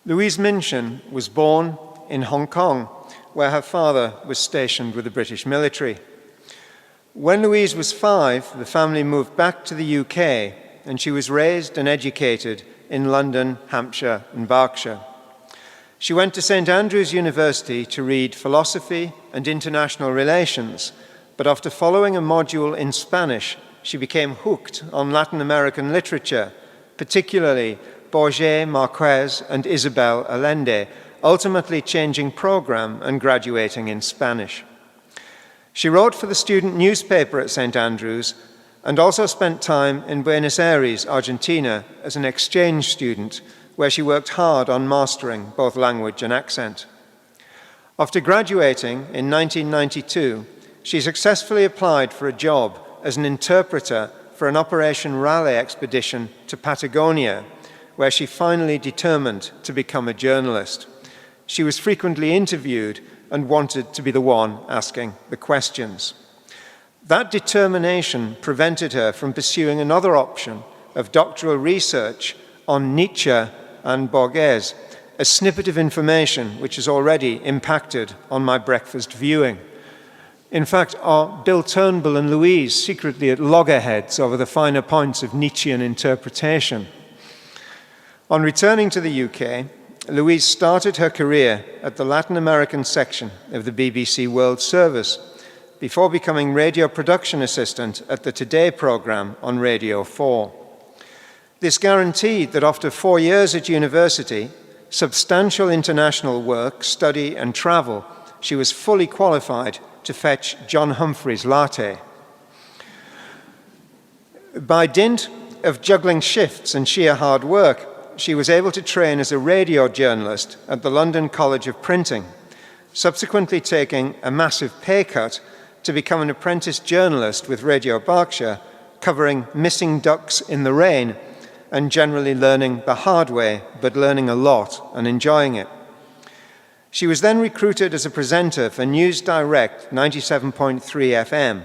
Louise Minchin was born in Hong Kong, where her father was stationed with the British military. When Louise was 5, the family moved back to the UK, and she was raised and educated in London, Hampshire, and Berkshire. She went to St. Andrews University to read philosophy and international relations, but after following a module in Spanish, she became hooked on Latin American literature, particularly Borges, Marquez, and Isabel Allende, ultimately changing program and graduating in Spanish. She wrote for the student newspaper at St. Andrews and also spent time in Buenos Aires, Argentina, as an exchange student, where she worked hard on mastering both language and accent. After graduating in 1992, she successfully applied for a job as an interpreter for an Operation Raleigh expedition to Patagonia, where she finally determined to become a journalist. She was frequently interviewed and wanted to be the one asking the questions. That determination prevented her from pursuing another option of doctoral research on Nietzsche and Borges, a snippet of information which has already impacted on my breakfast viewing. In fact, are Bill Turnbull and Louise secretly at loggerheads over the finer points of Nietzschean interpretation? On returning to the UK, Louise started her career at the Latin American section of the BBC World Service before becoming radio production assistant at the Today programme on Radio 4. This guaranteed that after 4 years at university, substantial international work, study and travel, she was fully qualified to fetch John Humphrey's latte. By dint of juggling shifts and sheer hard work, she was able to train as a radio journalist at the London College of Printing, subsequently taking a massive pay cut to become an apprentice journalist with Radio Berkshire, covering missing ducks in the rain and generally learning the hard way, but learning a lot and enjoying it. She was then recruited as a presenter for News Direct 97.3 FM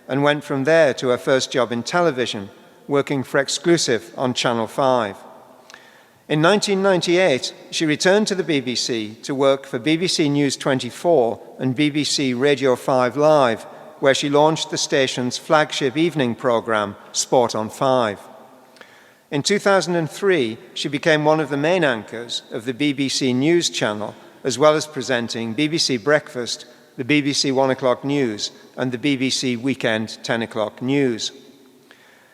and went from there to her first job in television, working for Exclusive on Channel 5. In 1998, she returned to the BBC to work for BBC News 24 and BBC Radio 5 Live, where she launched the station's flagship evening programme, Sport on 5. In 2003, she became one of the main anchors of the BBC News channel, as well as presenting BBC Breakfast, the BBC 1 o'clock news, and the BBC Weekend 10 o'clock news.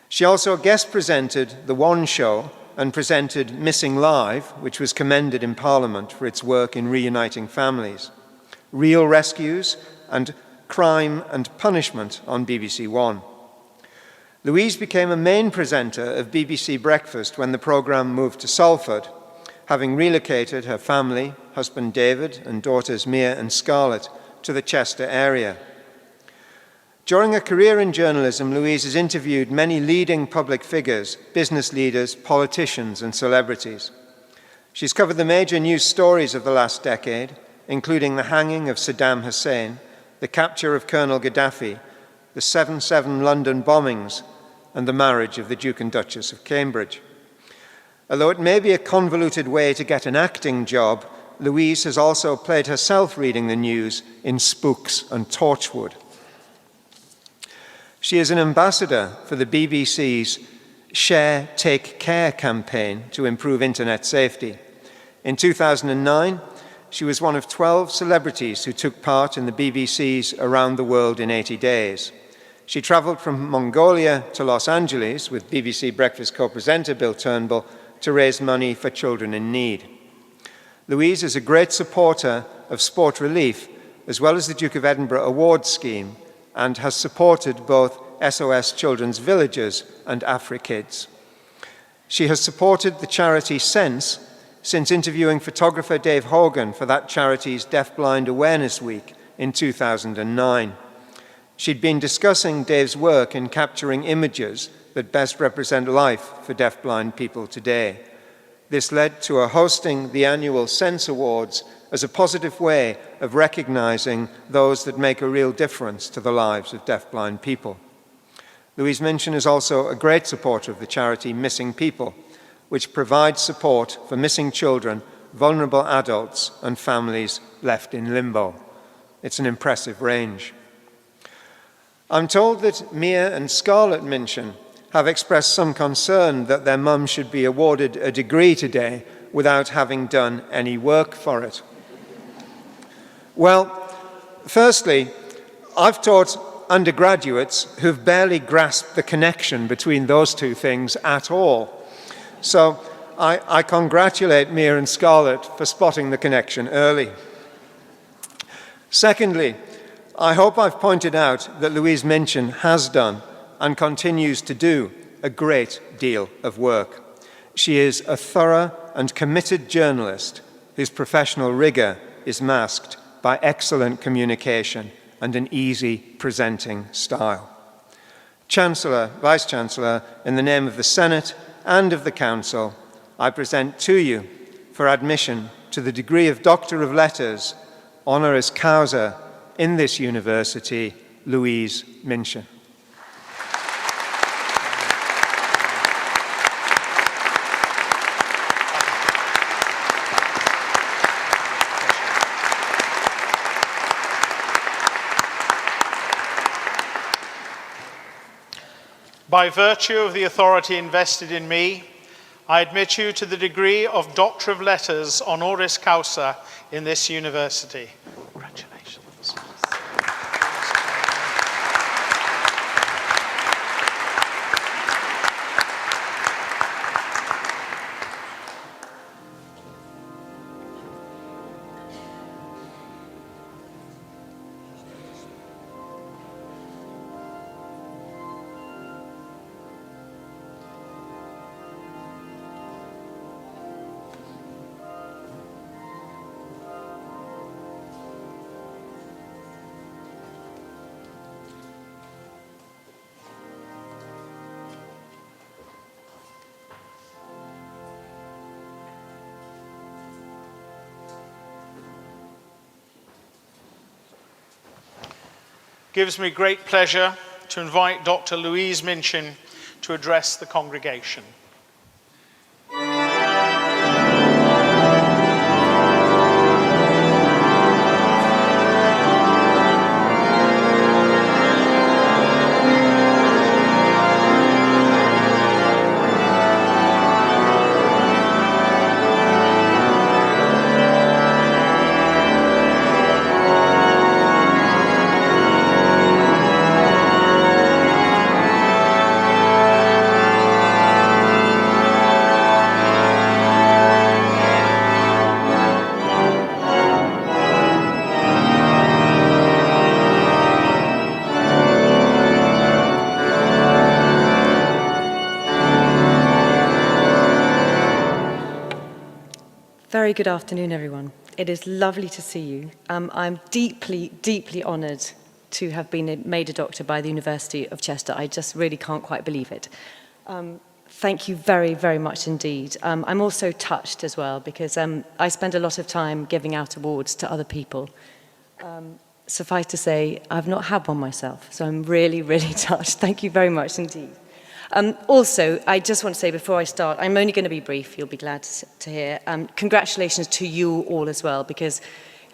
She also guest presented The One Show and presented Missing Live, which was commended in Parliament for its work in reuniting families, Real Rescues, and Crime and Punishment on BBC One. Louise became a main presenter of BBC Breakfast when the programme moved to Salford, having relocated her family, husband David and daughters Mia and Scarlett, to the Chester area. During her career in journalism, Louise has interviewed many leading public figures, business leaders, politicians, and celebrities. She's covered the major news stories of the last decade, including the hanging of Saddam Hussein, the capture of Colonel Gaddafi, the 7/7 London bombings, and the marriage of the Duke and Duchess of Cambridge. Although it may be a convoluted way to get an acting job, Louise has also played herself reading the news in Spooks and Torchwood. She is an ambassador for the BBC's Share, Take Care campaign to improve internet safety. In 2009, she was one of 12 celebrities who took part in the BBC's Around the World in 80 Days. She travelled from Mongolia to Los Angeles with BBC Breakfast co-presenter Bill Turnbull to raise money for children in need. Louise is a great supporter of sport relief, as well as the Duke of Edinburgh Awards scheme, and has supported both SOS Children's Villages and AfriKids. She has supported the charity since interviewing photographer Dave Hogan for that charity's Deafblind Awareness Week in 2009. She'd been discussing Dave's work in capturing images that best represent life for deafblind people today. This led to her hosting the annual Sense Awards as a positive way of recognizing those that make a real difference to the lives of deafblind people. Louise Minchin is also a great supporter of the charity Missing People, which provides support for missing children vulnerable adults and families left in limbo. It's an impressive range. I'm told that Mia and Scarlett Minchin have expressed some concern that their mum should be awarded a degree today without having done any work for it. Well, firstly, I've taught undergraduates who've barely grasped the connection between those two things at all. So I congratulate Mia and Scarlett for spotting the connection early. Secondly, I hope I've pointed out that Louise Minchin has done and continues to do a great deal of work. She is a thorough and committed journalist whose professional rigour is masked by excellent communication and an easy presenting style. Chancellor, Vice-Chancellor, in the name of the Senate and of the Council, I present to you for admission to the degree of Doctor of Letters, honoris causa, in this university, Louise Minchin. By virtue of the authority invested in me, I admit you to the degree of Doctor of Letters honoris causa in this university. Congratulations. Gives me great pleasure to invite Dr. Louise Minchin to address the congregation. Very good afternoon, everyone. It is lovely to see you. I'm deeply, deeply honoured to have been made a doctor by the University of Chester. I just really can't quite believe it. Thank you very, very much indeed. I'm also touched as well because I spend a lot of time giving out awards to other people. Suffice to say, I've not had one myself, so I'm really, really touched. Thank you very much indeed. Also, I just want to say before I start, I'm only going to be brief, you'll be glad to hear. Congratulations to you all as well, because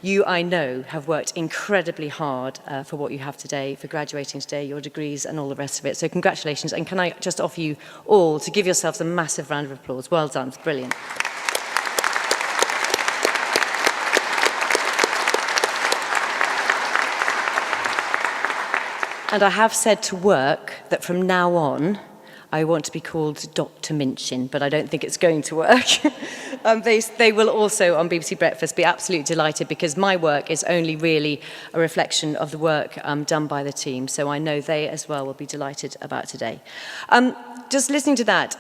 you, I know, have worked incredibly hard for what you have today, for graduating today, your degrees and all the rest of it. So congratulations, and can I just offer you all to give yourselves a massive round of applause. Well done, it's brilliant. And I have said to work that from now on, I want to be called Dr. Minchin, but I don't think it's going to work. They will also, on BBC Breakfast, be absolutely delighted because my work is only really a reflection of the work done by the team. So I know they as well will be delighted about today. Just listening to that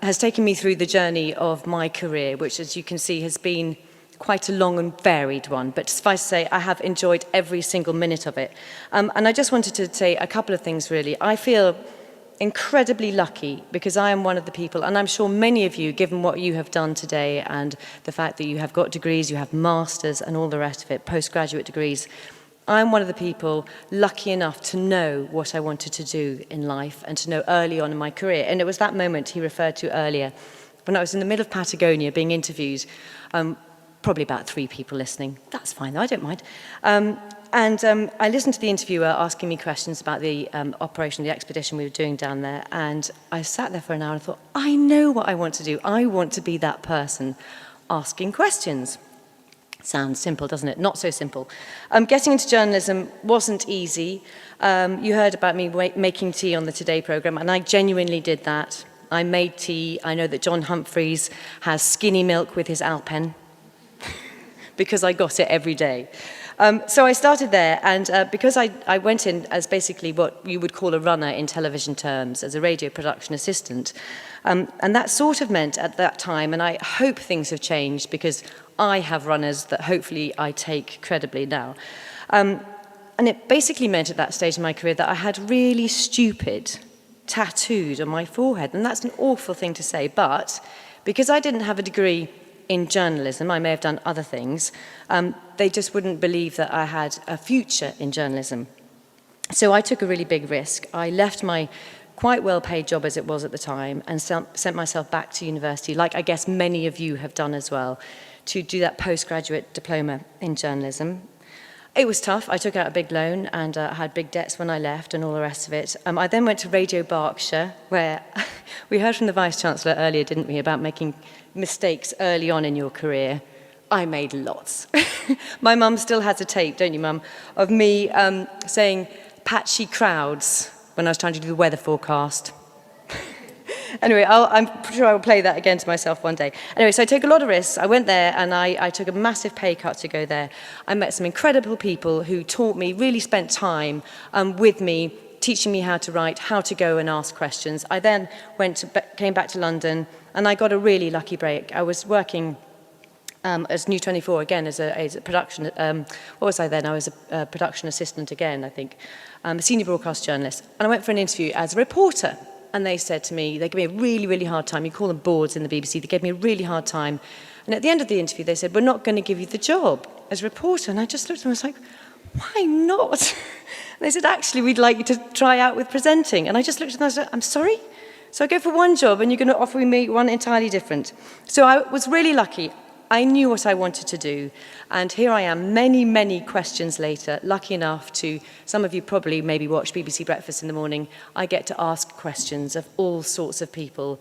has taken me through the journey of my career, which, as you can see, has been quite a long and varied one, but suffice to say, I have enjoyed every single minute of it. And I just wanted to say a couple of things, really. I feel incredibly lucky because I am one of the people, and I'm sure many of you, given what you have done today and the fact that you have got degrees, you have masters and all the rest of it, postgraduate degrees, I'm one of the people lucky enough to know what I wanted to do in life and to know early on in my career. And it was that moment he referred to earlier, when I was in the middle of Patagonia being interviewed, probably about 3 people listening. That's fine, though, I don't mind. I listened to the interviewer asking me questions about the operation, the expedition we were doing down there, and I sat there for an hour and thought, I know what I want to do. I want to be that person asking questions. Sounds simple, doesn't it? Not so simple. Getting into journalism wasn't easy. You heard about me making tea on the Today programme, and I genuinely did that. I made tea. I know that John Humphreys has skinny milk with his Alpen because I got it every day. So I started there, and because I went in as basically what you would call a runner in television terms, as a radio production assistant. And that sort of meant at that time, and I hope things have changed because I have runners that hopefully I take credibly now. And it basically meant at that stage in my career that I had really stupid tattooed on my forehead. And that's an awful thing to say, but because I didn't have a degree in journalism, I may have done other things, they just wouldn't believe that I had a future in journalism. So I took a really big risk. I left my quite well-paid job as it was at the time and sent myself back to university, like I guess many of you have done as well, to do that postgraduate diploma in journalism. It was tough. I took out a big loan and had big debts when I left and all the rest of it. I then went to Radio Berkshire, where we heard from the Vice-Chancellor earlier, didn't we, about making mistakes early on in your career. I made lots. My mum still has a tape, don't you, Mum, of me saying patchy crowds when I was trying to do the weather forecast. Anyway, I'm sure I'll play that again to myself one day. Anyway, so I took a lot of risks. I went there and I took a massive pay cut to go there. I met some incredible people who taught me, really spent time with me, teaching me how to write, how to go and ask questions. I then came back to London and I got a really lucky break. I was working as New 24 again, as a production, what was I then? I was a production assistant again, I think, a senior broadcast journalist. And I went for an interview as a reporter. And they said to me, they gave me a really, really hard time. You call them boards in the BBC. They gave me a really hard time. And at the end of the interview, they said, we're not going to give you the job as a reporter. And I just looked at them and was like, why not? And they said, actually, we'd like you to try out with presenting. And I just looked at them and I said, I'm sorry? So I go for one job and you're going to offer me one entirely different. So I was really lucky. I knew what I wanted to do, and here I am many, many questions later, lucky enough to, some of you probably maybe watch BBC Breakfast in the morning, I get to ask questions of all sorts of people,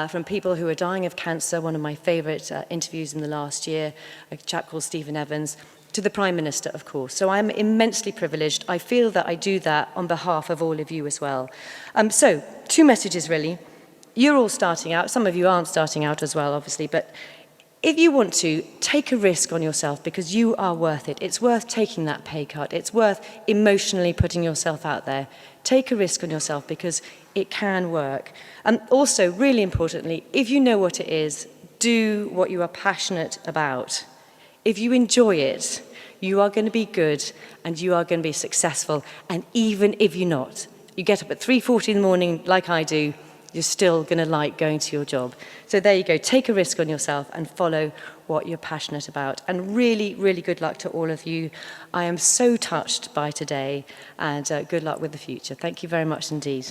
from people who are dying of cancer, one of my favourite interviews in the last year, a chap called Stephen Evans, to the Prime Minister, of course. So I'm immensely privileged. I feel that I do that on behalf of all of you as well. So, 2 messages really. You're all starting out, some of you aren't starting out as well, obviously, but if you want to, take a risk on yourself because you are worth it. It's worth taking that pay cut. It's worth emotionally putting yourself out there. Take a risk on yourself because it can work. And also, really importantly, if you know what it is, do what you are passionate about. If you enjoy it, you are going to be good and you are going to be successful. And even if you're not, you get up at 3:40 in the morning like I do, you're still going to like going to your job. So there you go. Take a risk on yourself and follow what you're passionate about. And really, really good luck to all of you. I am so touched by today, and good luck with the future. Thank you very much indeed.